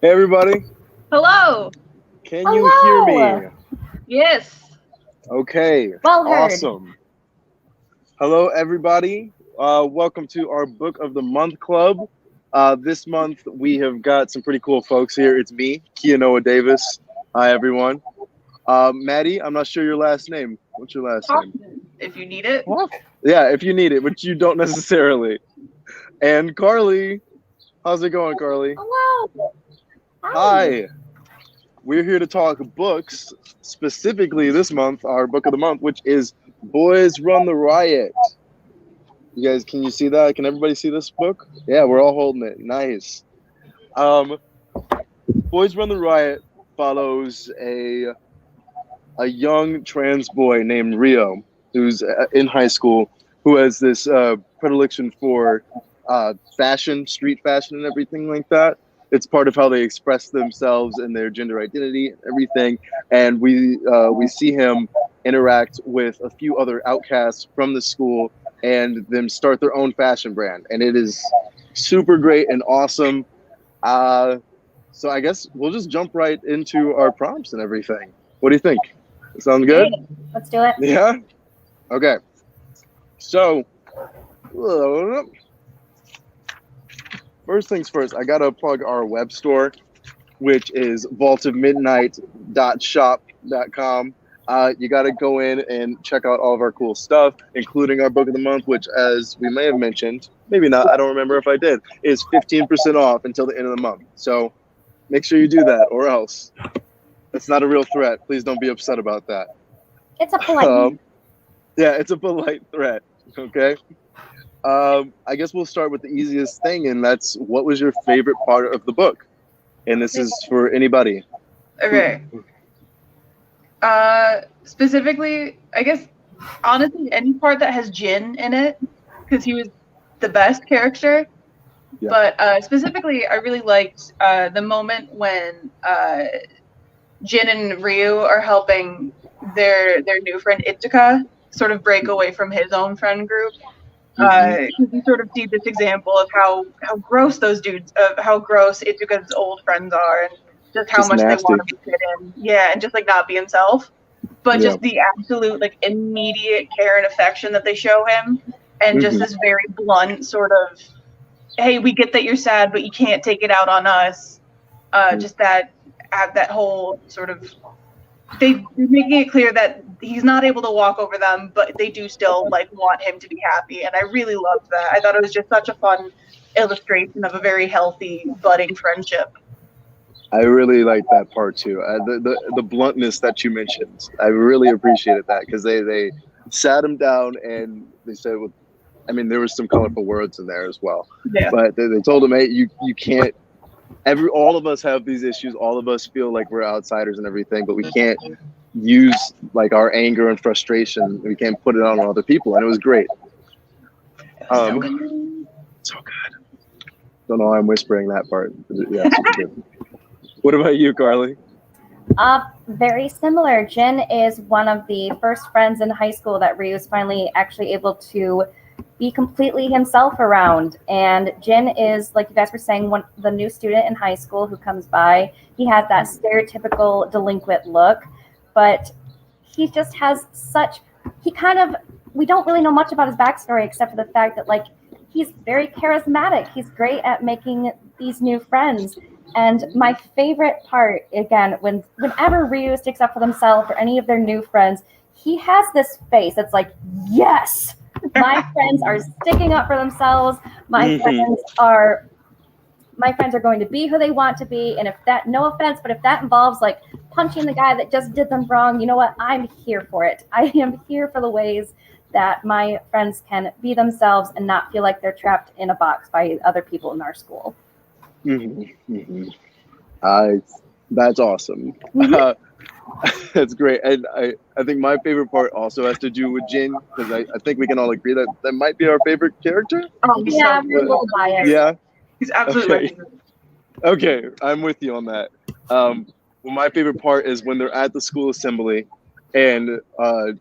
Hey everybody, Hello. can you hear me? Yes. Okay, Well heard. awesome. Hello everybody, welcome to our Book of the Month Club. This month we have got some pretty cool folks here. It's me, Kienuwa Davis. Hi everyone. Maddie, I'm not sure your last name. What's your last name? If you need it. Yeah, if you need it, but you don't necessarily. And Carly, how's it going, Carly? Hello. Hi. We're here to talk books, specifically this month, our book of the month, which is Boys Run the Riot. You guys, can you see that? Can everybody see this book? Yeah, we're all holding it. Nice. Boys Run the Riot follows a young trans boy named Rio, who's in high school, who has this predilection for fashion, street fashion, and everything like that. It's part of how they express themselves and their gender identity and everything. And we see him interact with a few other outcasts from the school and them start their own fashion brand. And it is super great and awesome. So I guess we'll just jump right into our prompts and everything. What do you think? Sounds good? Let's do it. Yeah? Okay. So, first things first, I gotta plug our web store, which is vaultofmidnight.shop.com. You gotta go in and check out all of our cool stuff, including our book of the month, which, as we may have mentioned, maybe not, I don't remember if I did, is 15% off until the end of the month. So make sure you do that, or else. That's not a real threat. Please don't be upset about that. It's a polite. Yeah, it's a polite threat. Okay. I guess we'll start with the easiest thing, and that's what was your favorite part of the book? And this is for anybody. Okay. Specifically, I guess, honestly, any part that has Jin in it, because he was the best character. Yeah. But specifically, I really liked the moment when Jin and Ryu are helping their new friend Itsuka sort of break away from his own friend group. Because you sort of see this example of how gross those dudes, of how gross Itsuka's old friends are, and just how Just much nasty. they want to fit in. Yeah, and just like not be himself. But just the absolute like immediate care and affection that they show him, and just this very blunt sort of, hey, we get that you're sad, but you can't take it out on us. Just that whole sort of, they're making it clear that he's not able to walk over them, but they do still like want him to be happy, and I really loved that. I thought it was just such a fun illustration of a very healthy budding friendship. I really like that part too. The bluntness that you mentioned, I really appreciated that, because they sat him down and they said, well, I mean, there was some colorful words in there as well. Yeah. But they told him, hey, you can't. All of us have these issues. All of us feel like we're outsiders and everything, but we can't use like our anger and frustration. We can't put it on other people, and it was great. So good. Don't know why I'm whispering that part. Yeah, super good. What about you, Carly? Very similar. Jin is one of the first friends in high school that Ryu is finally actually able to be completely himself around. And Jin is, like you guys were saying, the new student in high school who comes by. He has that stereotypical delinquent look, but he just has we don't really know much about his backstory except for the fact that like he's very charismatic. He's great at making these new friends. And my favorite part, again, whenever Ryu sticks up for themselves or any of their new friends, he has this face that's like, yes, my friends are sticking up for themselves. My friends are going to be who they want to be. And if that, no offense, but if that involves like punching the guy that just did them wrong, you know what? I'm here for it. I am here for the ways that my friends can be themselves and not feel like they're trapped in a box by other people in our school. That's awesome. That's great. And I think my favorite part also has to do with Jin, because I think we can all agree that might be our favorite character. Oh, yeah, I'm a little biased. Yeah. He's absolutely Okay, I'm with you on that. Well, my favorite part is when they're at the school assembly And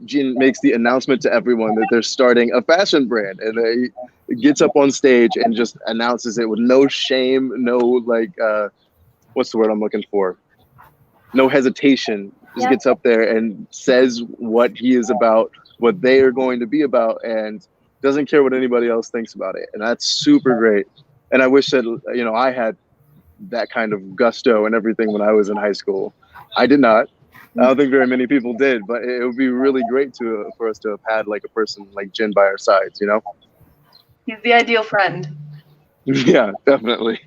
Jin makes the announcement to everyone that they're starting a fashion brand, and he gets up on stage and just announces it with no shame, no like what's the word I'm looking for? No hesitation. Just gets up there and says what he is about, what they are going to be about, and doesn't care what anybody else thinks about it. And that's super great. And I wish that I had that kind of gusto and everything when I was in high school. I did not. I don't think very many people did, but it would be really great for us to have had like a person like Jin by our sides, you know? He's the ideal friend. Yeah, definitely.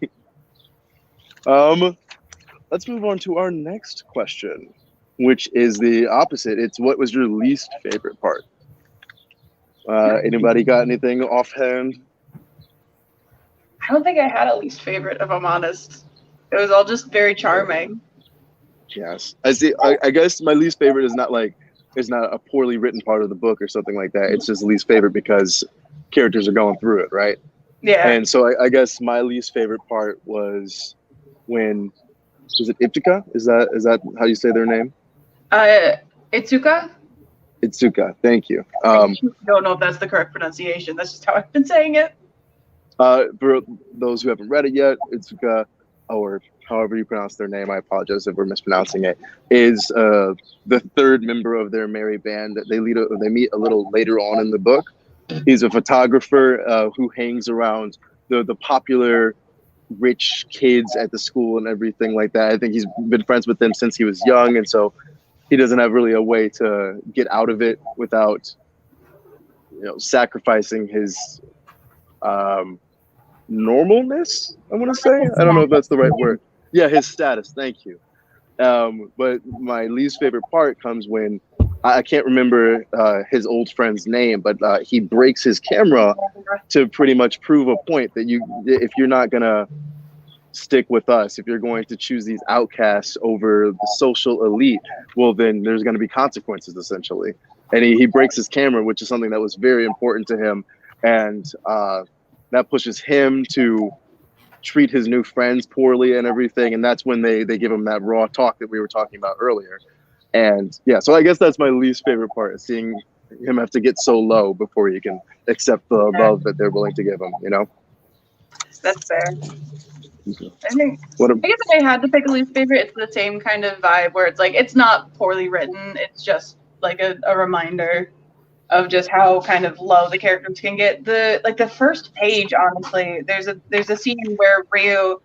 Let's move on to our next question, which is the opposite. It's what was your least favorite part? Anybody got anything offhand? I don't think I had a least favorite, if I'm honest. It was all just very charming. Yes, I see. I guess my least favorite is not a poorly written part of the book or something like that. It's just least favorite because characters are going through it, right? Yeah. And so I guess my least favorite part was when was it Itsuka? Is that how you say their name? Itsuka? Itsuka. Thank you. I don't know if that's the correct pronunciation. That's just how I've been saying it. For those who haven't read it yet, Itsuka, or however you pronounce their name, I apologize if we're mispronouncing it, is the third member of their merry band that they meet a little later on in the book. He's a photographer who hangs around the popular rich kids at the school and everything like that. I think he's been friends with them since he was young, and so he doesn't have really a way to get out of it without sacrificing his normalness, I want to say. I don't know if that's the right word. Yeah, his status. Thank you. But my least favorite part comes when I can't remember his old friend's name, but he breaks his camera to pretty much prove a point that if you're not gonna stick with us, if you're going to choose these outcasts over the social elite, well, then there's going to be consequences, essentially. And he breaks his camera, which is something that was very important to him, and that pushes him to treat his new friends poorly and everything. And that's when they give him that raw talk that we were talking about earlier. And yeah, so I guess that's my least favorite part, is seeing him have to get so low before he can accept the love that they're willing to give him, That's fair. Okay. I guess if I had to pick a least favorite, it's the same kind of vibe where it's like it's not poorly written. It's just like a reminder of just how kind of low the characters can get. The first page, honestly, there's a scene where Ryu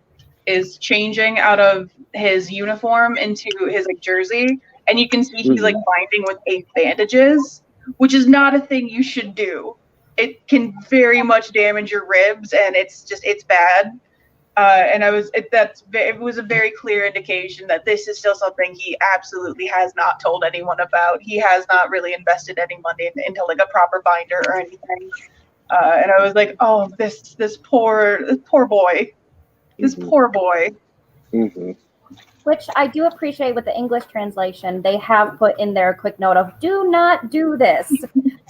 is changing out of his uniform into his jersey, and you can see he's binding with 8 bandages, which is not a thing you should do. It can very much damage your ribs, and it's bad. And it was a very clear indication that this is still something he absolutely has not told anyone about. He has not really invested any money into like a proper binder or anything. And I was like, oh, this poor boy, this poor boy. Mm-hmm. Which I do appreciate with the English translation. They have put in there a quick note of do not do this.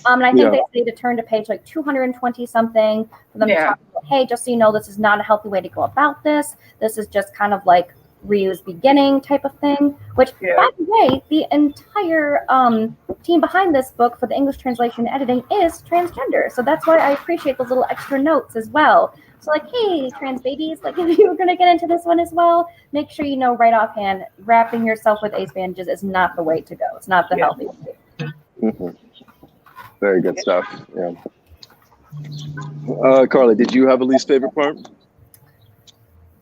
And I think they say to turn to page like 220 something for them to talk about, hey, just so you know, this is not a healthy way to go about this. This is just kind of like Ryu's beginning type of thing. Which, by the way, the entire team behind this book for the English translation and editing is transgender. So that's why I appreciate those little extra notes as well. So like, hey, trans babies, like if you're going to get into this one as well, make sure you know right offhand, wrapping yourself with ace bandages is not the way to go. It's not the healthy way. Mm-hmm. Very good stuff. Yeah. Carly, did you have a least favorite part?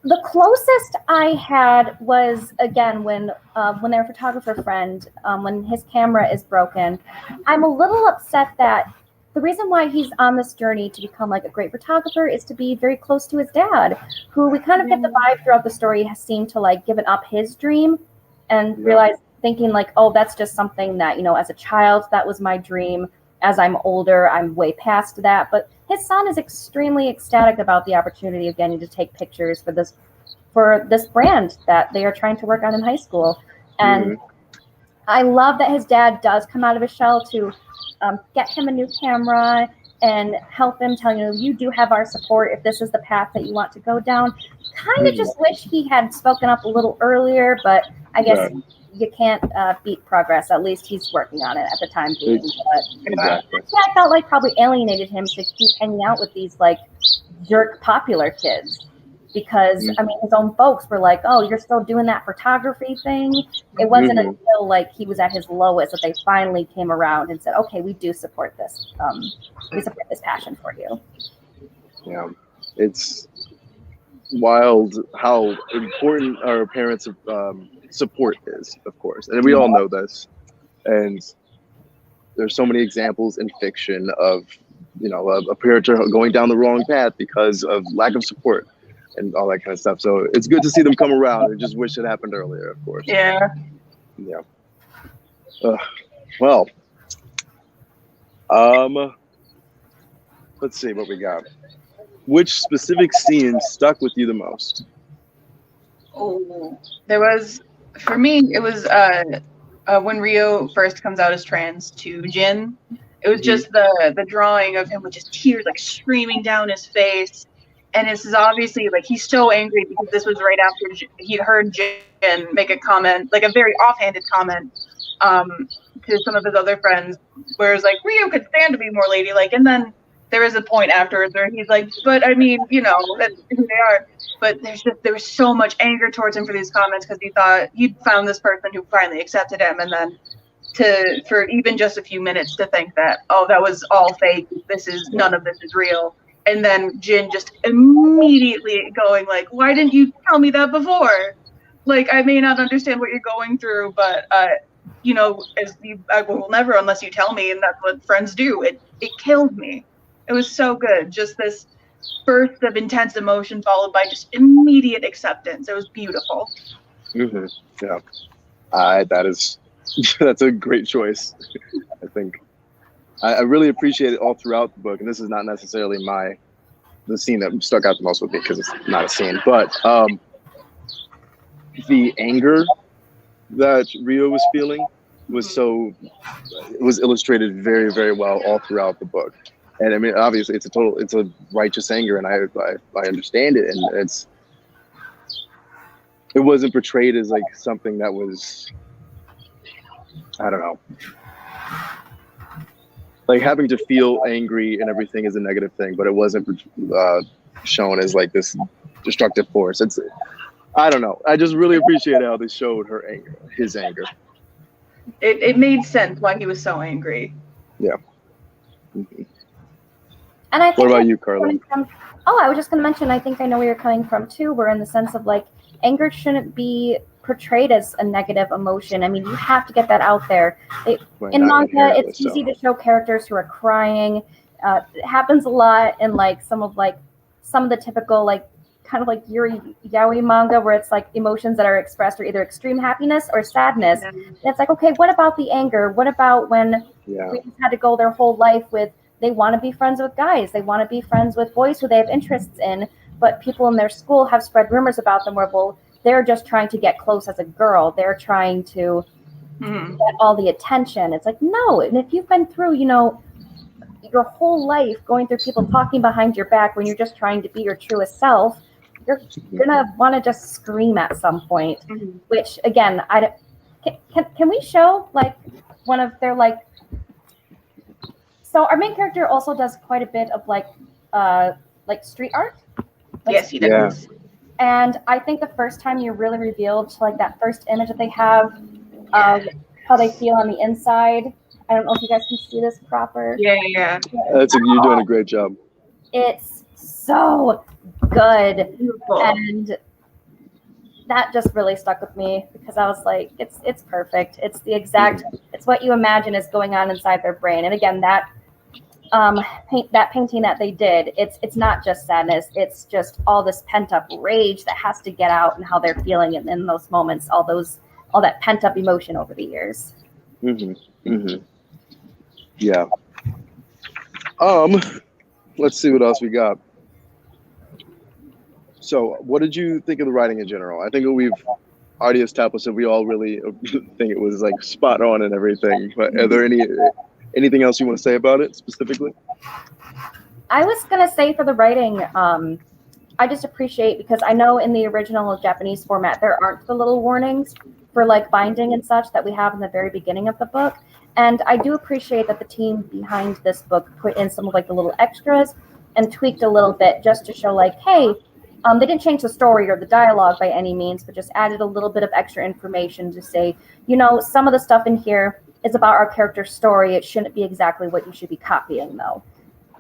The closest I had was, again, when their photographer friend, when his camera is broken. I'm a little upset that the reason why he's on this journey to become like a great photographer is to be very close to his dad, who we kind of get the vibe throughout the story has seemed to like given up his dream and realize thinking like, oh, that's just something that, as a child, that was my dream. As I'm older, I'm way past that. But his son is extremely ecstatic about the opportunity of getting to take pictures for this brand that they are trying to work on in high school. And I love that his dad does come out of his shell to get him a new camera and help him tell you do have our support if this is the path that you want to go down. Kind of just wish he had spoken up a little earlier, but I guess you can't beat progress. At least he's working on it at the time being. But Exactly. I felt like probably alienated him to keep hanging out with these like jerk popular kids. Because I mean, his own folks were like, "Oh, you're still doing that photography thing." It wasn't until like he was at his lowest that they finally came around and said, "Okay, we do support this. We support this passion for you." Yeah, it's wild how important our parents' support is, of course, and we all know this. And there's so many examples in fiction of, you know, a parent going down the wrong path because of lack of support and all that kind of stuff. So it's good to see them come around. I just wish it happened earlier, of course. Yeah. Yeah. Well, let's see what we got. Which specific scene stuck with you the most? Oh, there was, for me, it was when Rio first comes out as trans to Jin. It was just the drawing of him with just tears like streaming down his face. And this is obviously like he's so angry because this was right after he'd heard Jin make a comment, like a very offhanded comment to some of his other friends, where it's like Rio could stand to be more ladylike. And then there is a point afterwards where he's like, but I mean, you know, that's who they are. But there was so much anger towards him for these comments because he thought he'd found this person who finally accepted him, and then for even just a few minutes to think that, oh, that was all fake. None of this is real. And then Jin just immediately going like, why didn't you tell me that before? Like, I may not understand what you're going through, but you know, I will never unless you tell me, and that's what friends do. It killed me. It was so good. Just this burst of intense emotion followed by just immediate acceptance. It was beautiful. Yeah, that's a great choice. I think I really appreciate it all throughout the book, and this is not necessarily the scene that stuck out the most with me because it's not a scene, but the anger that Rio was feeling was illustrated very, very well all throughout the book. And I mean, obviously, it's a righteous anger, and I understand it, and it wasn't portrayed as like something that was, I don't know, like having to feel angry and everything is a negative thing, but it wasn't shown as like this destructive force. I don't know. I just really appreciate how they showed his anger. It made sense why he was so angry. Yeah. And I think what about you, Carla? I was just going to mention, I think I know where you're coming from too, where in the sense of like anger shouldn't be portrayed as a negative emotion. I mean, you have to get that out there. In manga, it's easy to show characters who are crying. It happens a lot in like some of the typical like kind of like Yuri Yaoi manga where it's like emotions that are expressed are either extreme happiness or sadness. Yeah. And it's like, okay, what about the anger? What about when we had to go their whole life with they want to be friends with guys. They want to be friends with boys who they have interests in, but people in their school have spread rumors about them where, well, they're just trying to get close as a girl. They're trying to get all the attention. It's like, no. And if you've been through, you know, your whole life going through people talking behind your back when you're just trying to be your truest self, you're going to want to just scream at some point, which, again, can we show, like, one of their, like, so our main character also does quite a bit of like street art. Like, yes, he does. Yeah. And I think the first time you're really revealed to like that first image that they have of how they feel on the inside. I don't know if you guys can see this proper. Yeah. You're doing a great job. It's so good. Beautiful. And that just really stuck with me because I was like, it's perfect. It's the exact, it's what you imagine is going on inside their brain. And again, that painting that they did, it's not just sadness, it's just all this pent up rage that has to get out and how they're feeling in those moments, all that pent up emotion over the years. Yeah. Let's see what else we got. So what did you think of the writing in general? I think we've already established that we all really think it was like spot on and everything, but are there anything else you want to say about it specifically? I was going to say for the writing, I just appreciate, because I know in the original Japanese format, there aren't the little warnings for like binding and such that we have in the very beginning of the book. And I do appreciate that the team behind this book put in some of like the little extras and tweaked a little bit just to show like, hey, they didn't change the story or the dialogue by any means, but just added a little bit of extra information to say, you know, some of the stuff in here is about our character's story. It shouldn't be exactly what you should be copying, though.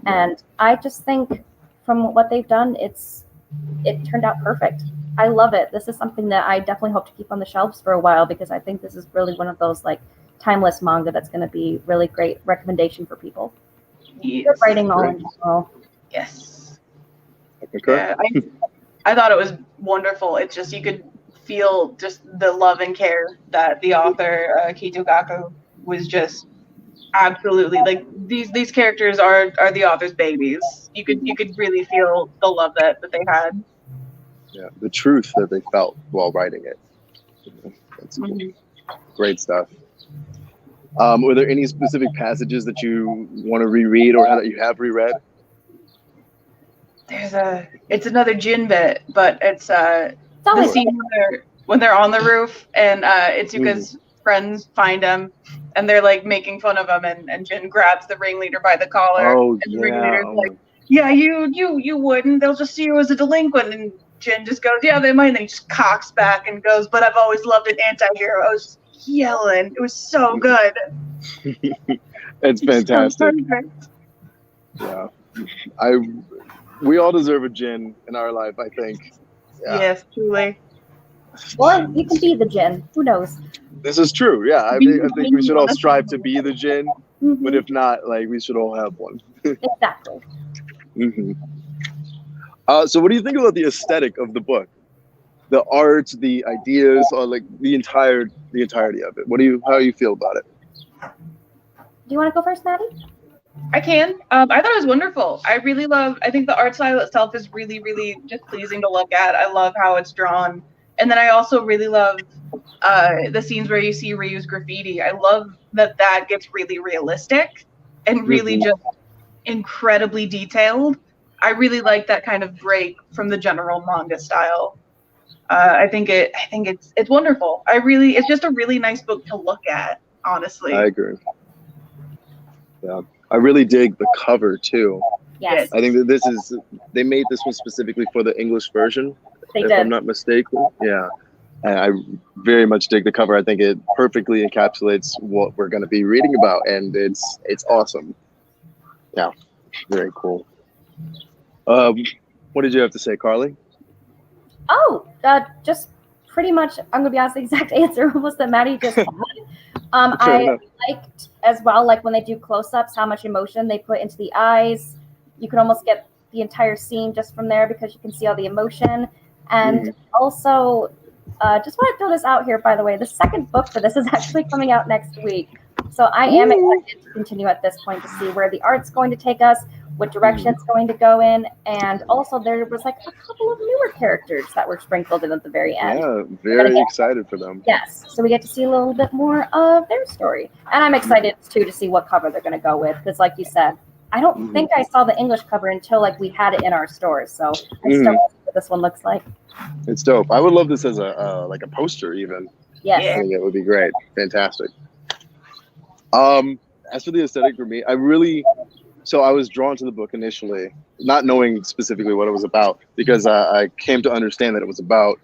And I just think from what they've done, it turned out perfect. I love it. This is something that I definitely hope to keep on the shelves for a while, because I think this is really one of those like timeless manga that's going to be really great recommendation for people. Yes. Good writing all in general. Yes. Okay. Yeah, I thought it was wonderful. It's just, you could feel just the love and care that the author, Keito Gaku, was just absolutely like, these characters are the author's babies. You could really feel the love that they had. Yeah, the truth that they felt while writing it. That's great stuff. Were there any specific passages that you want to reread or that you have reread? It's another Jin bit, but it's the scene when they're on the roof and Itsuka's friends find him and they're like making fun of him, and Jin grabs the ringleader by the collar. Oh, and the yeah. ringleader's like, yeah, you wouldn't. They'll just see you as a delinquent. And Jin just goes, yeah, they might. And then he just cocks back and goes, but I've always loved an anti-hero. I was yelling. It was so good. It's fantastic. So Yeah. We all deserve a Jin in our life, I think. Yeah. Yes, truly. Or you can be the Jin. Who knows? This is true. Yeah, I think we should all strive to be the Jin, but if not, like, we should all have one. Exactly. So what do you think about the aesthetic of the book? The art, the ideas, or like the entirety of it? How do you feel about it? Do you want to go first, Maddie? I can. I thought it was wonderful. I think the art style itself is really, really just pleasing to look at. I love how it's drawn. And then I also really love the scenes where you see Ryu's graffiti. I love that gets really realistic and really just incredibly detailed. I really like that kind of break from the general manga style. I think it's wonderful. it's just a really nice book to look at, honestly. I agree. Yeah. I really dig the cover too. Yes. I think that they made this one specifically for the English version, if I'm not mistaken. Yeah. And I very much dig the cover. I think it perfectly encapsulates what we're going to be reading about, and it's awesome. Yeah. Very cool. What did you have to say, Carly? Oh, just pretty much, I'm going to be honest, the exact answer was that Maddie just said. I liked as well, like when they do close-ups, how much emotion they put into the eyes. You can almost get the entire scene just from there because you can see all the emotion. And also, just want to throw this out here, by the way, the second book for this is actually coming out next week. So I am excited to continue at this point to see where the art's going to take us, what direction it's going to go in, and also there was like a couple of newer characters that were sprinkled in at the very end. Yeah, very excited for them. Yes, so we get to see a little bit more of their story. And I'm excited too to see what cover they're going to go with, because like you said, I don't think I saw the English cover until like we had it in our stores, so I still don't know what this one looks like. It's dope. I would love this as a like a poster even. Yes. I think it would be great. Fantastic. As for the aesthetic for me, I was drawn to the book initially, not knowing specifically what it was about, because I came to understand that it was about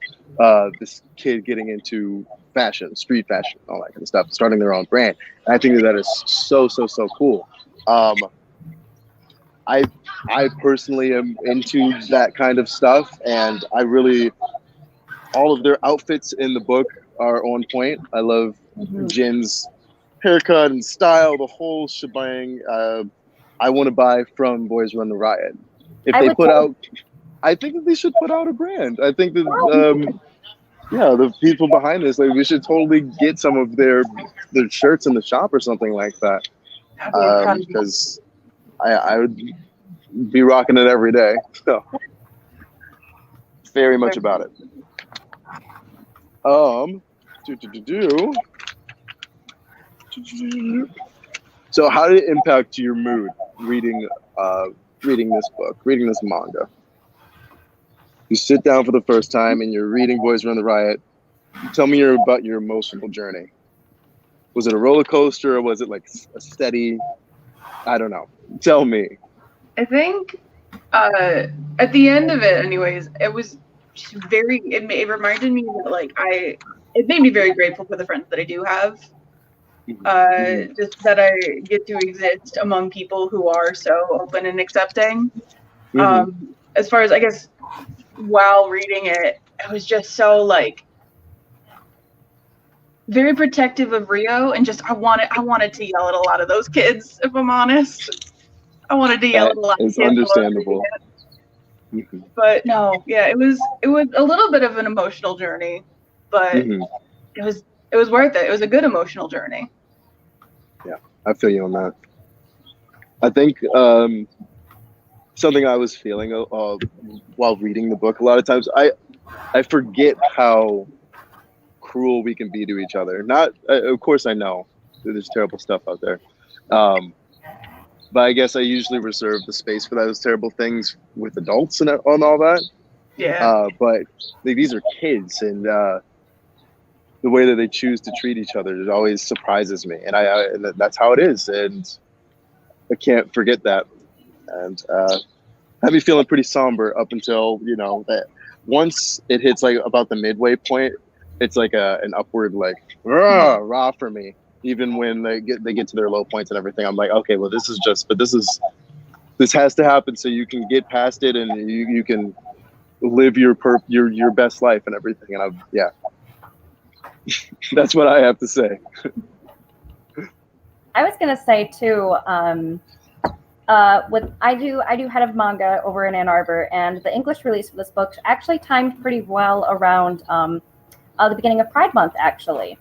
this kid getting into fashion, street fashion, all that kind of stuff, starting their own brand. And I think that is so cool. I personally am into that kind of stuff, and all of their outfits in the book are on point. I love Jin's haircut and style, the whole shebang. I want to buy from Boys Run the Riot. If they put out, I think that they should put out a brand. I think that, the people behind this, like, we should totally get some of their shirts in the shop or something like that. Because I would be rocking it every day. So very much about it. So how did it impact your mood reading this book, reading this manga? You sit down for the first time and you're reading Boys Run the Riot. tell me about your emotional journey. Was it a roller coaster or was it like a steady? I don't know. Tell me. I think at the end of it, anyways, it was just very. It reminded me that like it made me very grateful for the friends that I do have. Just that I get to exist among people who are so open and accepting. As far as I guess, while reading it, I was just so like very protective of Rio, and just I wanted to yell at a lot of those kids. If I'm honest, I wanted to yell at a lot of kids. It's understandable. But no, yeah, it was a little bit of an emotional journey, but it was worth it. It was a good emotional journey. Yeah, I feel you on that. I think something I was feeling while reading the book, a lot of times I forget how cruel we can be to each other. Not, of course, I know there's terrible stuff out there, but I guess I usually reserve the space for those terrible things with adults and all that. Yeah. But these are kids, and the way that they choose to treat each other, it always surprises me, and that's how it is, and I can't forget that. And had me feeling pretty somber up until once it hits like about the midway point, it's like an upward like rah for me. Even when they get to their low points and everything, I'm like, okay, well, this has to happen so you can get past it and you can live your best life and everything. And that's what I have to say. I was gonna say too. I do head of manga over in Ann Arbor, and the English release for this book actually timed pretty well around the beginning of Pride Month, actually.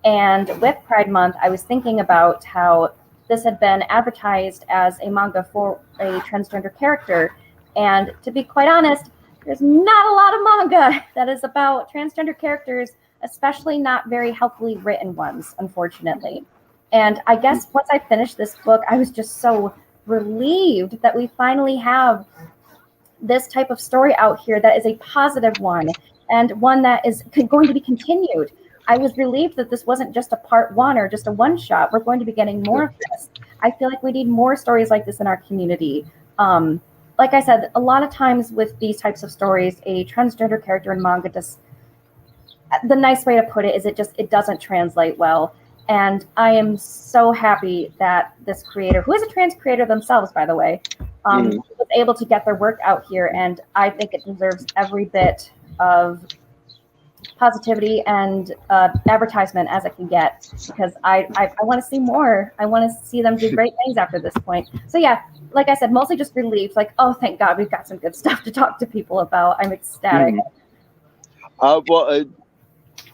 And with Pride Month, I was thinking about how this had been advertised as a manga for a transgender character. And to be quite honest, there's not a lot of manga that is about transgender characters, especially not very helpfully written ones, unfortunately. And I guess once I finished this book, I was just so relieved that we finally have this type of story out here that is a positive one and one that is going to be continued. I was relieved that this wasn't just a part one or just a one shot. We're going to be getting more of this. I feel like we need more stories like this in our community. Like I said, a lot of times with these types of stories, a transgender character in manga the nice way to put it is it doesn't translate well. And I am so happy that this creator, who is a trans creator themselves, by the way, was able to get their work out here. And I think it deserves every bit of positivity and advertisement as it can get, because I want to see more. I want to see them do great things after this point. So yeah, like I said, mostly just relieved, like, oh, thank God, we've got some good stuff to talk to people about. I'm ecstatic.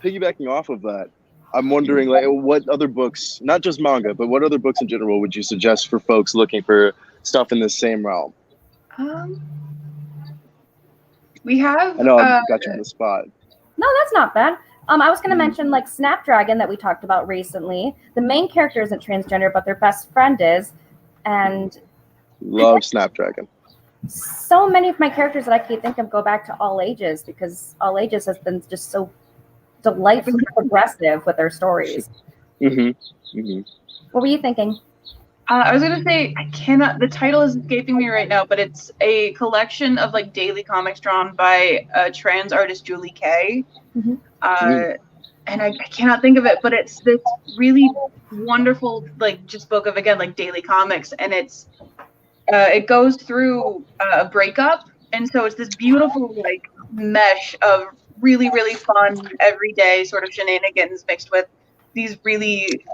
Piggybacking off of that, I'm wondering, like, what other books, not just manga, but what other books in general would you suggest for folks looking for stuff in the same realm? We have. I know I got you on the spot. No, that's not bad. I was going to mention like Snapdragon that we talked about recently. The main character isn't transgender, but their best friend is, and love Snapdragon. So many of my characters that I can think of go back to All Ages, because All Ages has been just so delightfully progressive with their stories. What were you thinking? I was gonna say, the title is escaping me right now, but it's a collection of like daily comics drawn by trans artist Julie Kay. And I cannot think of it, but it's this really wonderful like just book of, again, like daily comics, and it goes through a breakup, and so it's this beautiful like mesh of really, really fun everyday sort of shenanigans mixed with these really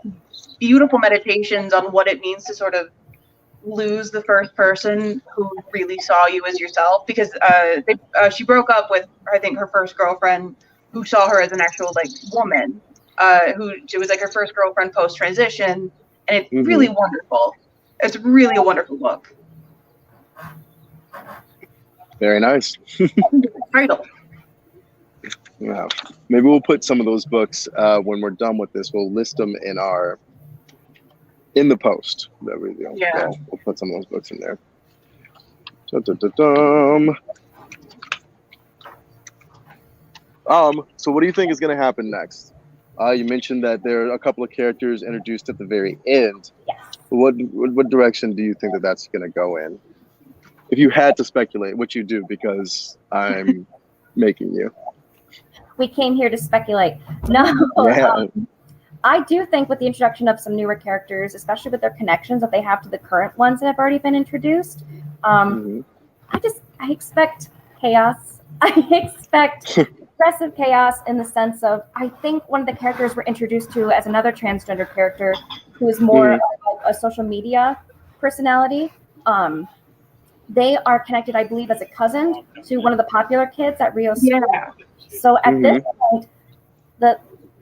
beautiful meditations on what it means to sort of lose the first person who really saw you as yourself, because she broke up with, I think, her first girlfriend, who saw her as an actual like woman, she was like her first girlfriend post transition, and it's really wonderful. It's really a wonderful book. Very nice. Title. Yeah, maybe we'll put some of those books when we're done with this. We'll list them in the post. We'll put some of those books in there. So what do you think is going to happen next? You mentioned that there are a couple of characters introduced at the very end. Yes. What direction do you think that that's going to go in? If you had to speculate, which you do because I'm making you. We came here to speculate. No. Yeah. I do think with the introduction of some newer characters, especially with their connections that they have to the current ones that have already been introduced, I expect chaos. I expect aggressive chaos in the sense of, I think one of the characters we're introduced to as another transgender character who is more of a social media personality. They are connected, I believe, as a cousin to one of the popular kids at Rio's school. So at this point,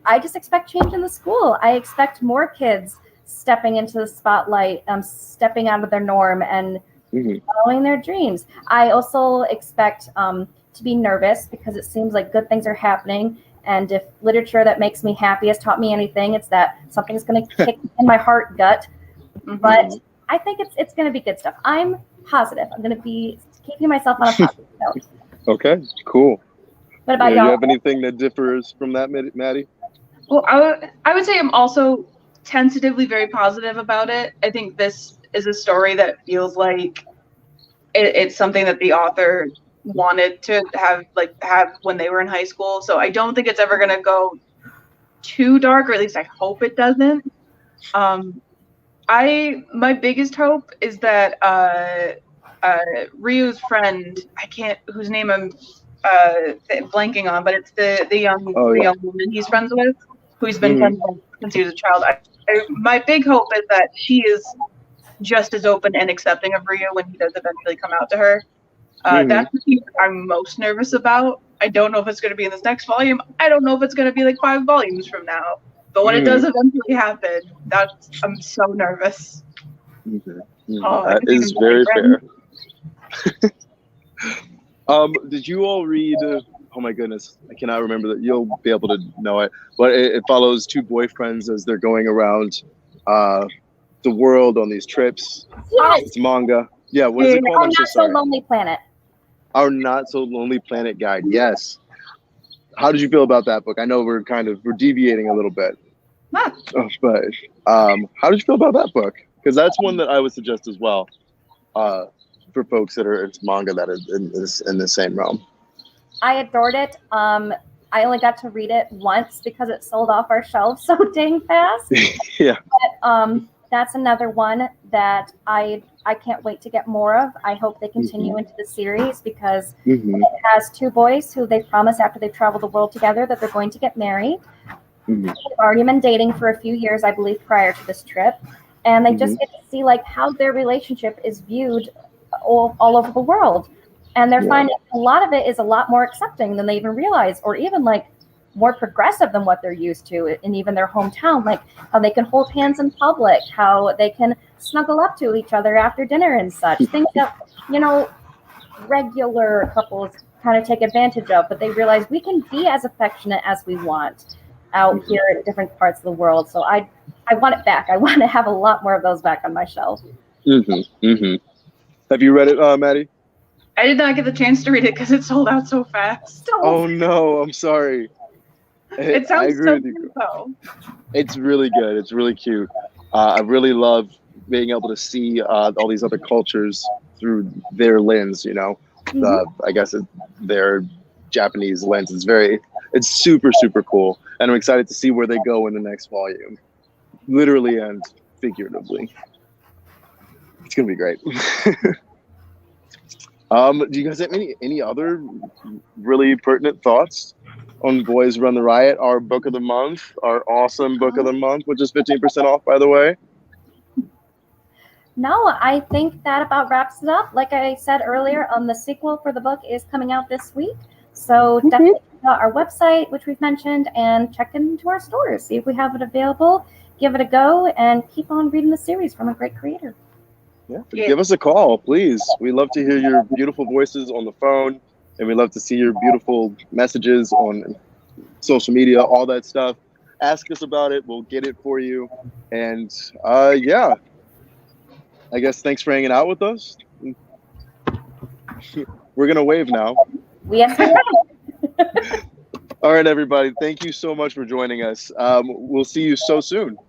I just expect change in the school. I expect more kids stepping into the spotlight, stepping out of their norm and following their dreams. I also expect to be nervous because it seems like good things are happening. And if literature that makes me happy has taught me anything, it's that something's going to kick in my heart gut. But I think it's going to be good stuff. I'm positive. I'm going to be keeping myself on a positive note. Okay, cool. What about Do y'all? you have anything that differs from that, Maddie? Well, I would say I'm also tentatively very positive about it. I think this is a story that feels like it's something that the author wanted to have when they were in high school. So I don't think it's ever going to go too dark, or at least I hope it doesn't. My biggest hope is that Ryu's friend, whose name I'm blanking on, but it's the young woman he's friends with, who he's been friends with since he was a child. My big hope is that she is just as open and accepting of Ryu when he does eventually come out to her. That's the thing I'm most nervous about. I don't know if it's going to be in this next volume. I don't know if it's going to be like 5 volumes from now. But when it does eventually happen, I'm so nervous. That is very fair. Did you all read? Oh my goodness, I cannot remember that. You'll be able to know it. But it follows 2 boyfriends as they're going around the world on these trips. Yes. It's manga. Yeah, what is it called? Our Not So Lonely Planet. Our Not So Lonely Planet guide. Yes. How did you feel about that book? I know we're deviating a little bit. But how did you feel about that book? Because that's one that I would suggest as well for folks that are into manga that is in the same realm. I adored it. I only got to read it once because it sold off our shelves so dang fast. Yeah. But that's another one that I can't wait to get more of. I hope they continue into the series because it has 2 boys who they promise after they've traveled the world together that they're going to get married. They've already been dating for a few years, I believe, prior to this trip. And they just get to see how their relationship is viewed all over the world. And they're finding a lot of it is a lot more accepting than they even realize, or even more progressive than what they're used to in even their hometown, like how they can hold hands in public, how they can snuggle up to each other after dinner and such. Things that, regular couples kind of take advantage of, but they realize we can be as affectionate as we want out here in different parts of the world. So I want it back. I want to have a lot more of those back on my shelf. Have you read it, Maddie? I did not get the chance to read it because it sold out so fast. Oh no, I'm sorry. It sounds so cute though. It's really good. It's really cute. I really love being able to see all these other cultures through their lens. I guess their Japanese lens. It's super, super cool. And I'm excited to see where they go in the next volume. Literally and figuratively. It's going to be great. Do you guys have any other really pertinent thoughts on Boys Run the Riot, our book of the month, our awesome book of the month, which is 15% off, by the way? No, I think that about wraps it up. Like I said earlier, the sequel for the book is coming out this week. So definitely check out our website, which we've mentioned, and check into our stores. See if we have it available. Give it a go and keep on reading the series from a great creator. Yeah. Give us a call, please. We love to hear your beautiful voices on the phone, and we love to see your beautiful messages on social media, all that stuff. Ask us about it. We'll get it for you. And I guess thanks for hanging out with us. We're going to wave now. Yes. All right, everybody. Thank you so much for joining us. We'll see you so soon.